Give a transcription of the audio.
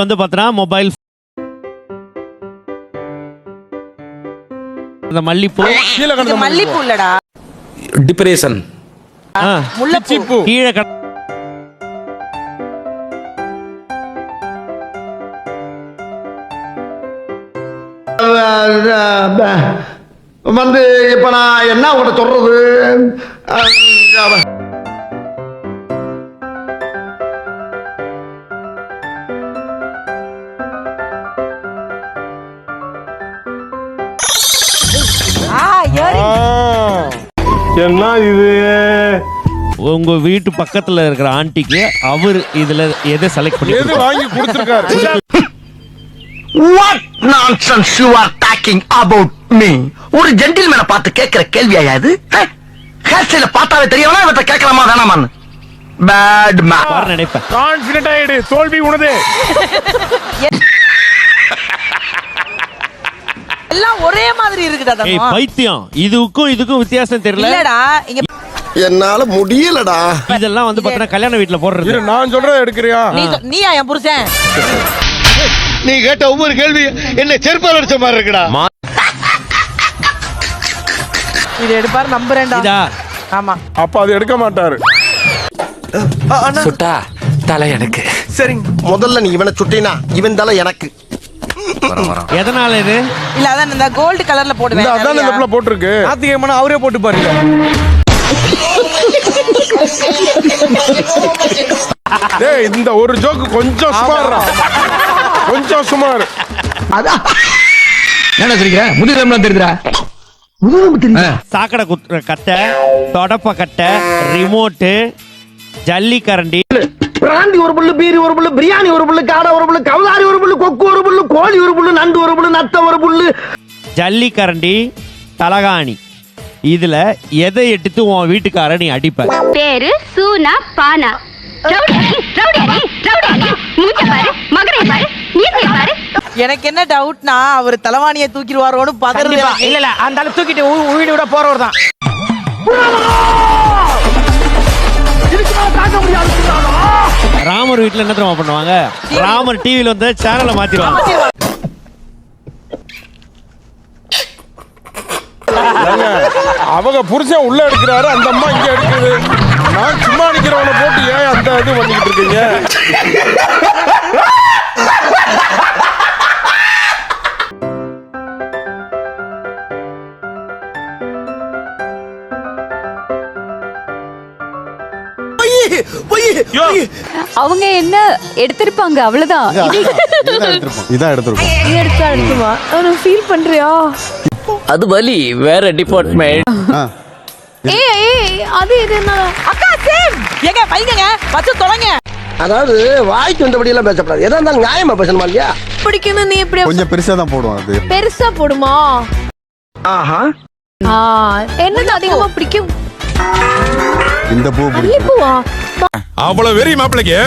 வந்து பார்த்தனா மொபைல் அந்த மல்லிப்பூ இது மல்லிப்பூ இல்லடா, டிப்ரெஷன், முல்லைப்பூ. கீழே வந்து இப்ப நான் என்ன உங்கள்கிட்ட சொல்றது? என்ன இது? உங்க வீட்டு பக்கத்துல இருக்கிற ஆண்டிக்கு அவர் இதுல எதை செலக்ட் பண்ணி எது வாங்கி கொடுத்திருக்காரு? What nonsense you are talking about me? ஒரு ஜென்டில்மேனை பார்த்து கேட்கிற கேள்வியா இது? ஹேர் ஸ்டைல பார்த்தாவே தெரியவனா இவற்றை கேட்கலாமா வேணாமான்னு? Bad man. நினைப்பேன். கான்ஃபிடென்ட் ஆயிடு, தோல்வி உனது. எல்லாம் ஒரே மாதிரி இருக்குடா. ஏய் பைத்தியம், இதுக்கும் வித்தியாசம் தெரியல. இல்லடா, இங்க என்னால முடியலடா. இதெல்லாம் வந்து பார்த்தா கல்யாண வீட்டுல போடுறது. இரு, நான் சொல்றத எடுக்கறியா? நீயா என் புருஷன்? நீ கேட்ட ஒவ்வொரு கேள்வி என்ன செருப்பால் அடிச்ச மாதிரி இருக்குடா. இது எடுப்பாரு, நம்புறேன்டா. இதா ஆமா, அப்ப அது எடுக்க மாட்டாரு. சுட்டா தலை எனக்கு. சரிங்க, முதல்ல நீ இவனை சுட்டினா இவன் தலை எனக்கு. எதனால இது? இல்ல அதான் இந்த கோல்ட் கலர்ல போடுவேன். அதான் இந்த பிள்ளை போட்டுருக்கு. ஆத்திகமான அவரே போட்டு பாருங்க. டேய், இந்த ஒரு ஜோக்கு கொஞ்சம் சுமாரா, கொஞ்சம் சுமார். என்ன சொல்லிக்கிற? முதுகெலும்புலாம் தெரியுதுடா. சாக்கடை குத்துற கட்டை, தொடப்ப கட்டை, ரிமோட்டு, ஜல்லி கரண்டி, பிராந்தி ஒரு புல்லு, பீரி ஒரு புல்லு, பிரியாணி ஒரு புல்லு, காடை ஒரு புல்லு, கவுதாரி ஒரு புல்லு, கொக்கு ஒரு புல்லு, கோழி ஒரு புல்லு, நண்டு ஒரு புல்லு, நத்த ஒரு புல்லு, ஜல்லி கரண்டி, தலகாணி. இதுல எதை எடுத்து உன் வீட்டுக்கார நீ அடிப்ப? பேரு சூனா பானா. எனக்கு என்ன டவுட்னா, அவர் தலைவாணியை தூக்கிடுவாரோன்னு பதறது. இல்ல அந்த ஆளு தூக்கிட்டு வீடு விட போறவர் தான். ராமர் வீட்டுல என்ன தெரியுமா பண்ணுவாங்க? ராமர் டிவில வந்து சேனலை மாத்திடுவாங்க. அவங்க புருஷன் உள்ள எடுக்கிறாரு, அந்த அம்மா இங்க எடுக்குது. நான் சும்மா நிக்கிறவனை போட்டு ஏன் அந்த இது பண்ணிக்கிட்டு இருக்கீங்க? அவங்க என்ன எடுத்திருப்பாங்க, அவ்வளவுதான். இதான் எடுத்துருக்கோம். ஃபீல் பண்றியா? அது வலி வேற டிபார்ட்மெண்ட். அது என்ன அக்கா சேம். ஏங்க வைங்க, பச்சை தொலைங்க. அதாவது வாய்க்கு வந்தபடி எல்லாம் பேசப்படாது. எதா இருந்தாலும் நியாயமா பேசணுமா இல்லையா? பிடிக்கணும். நீ எப்படி கொஞ்சம் பெருசா தான் போடுவோம். அது பெருசா போடுமா? ஆஹா, என்னது அதிகமா பிடிக்கும்? இந்த பூ பூவா? அவ்வளவு வெறி மாப்பிளைக்கு.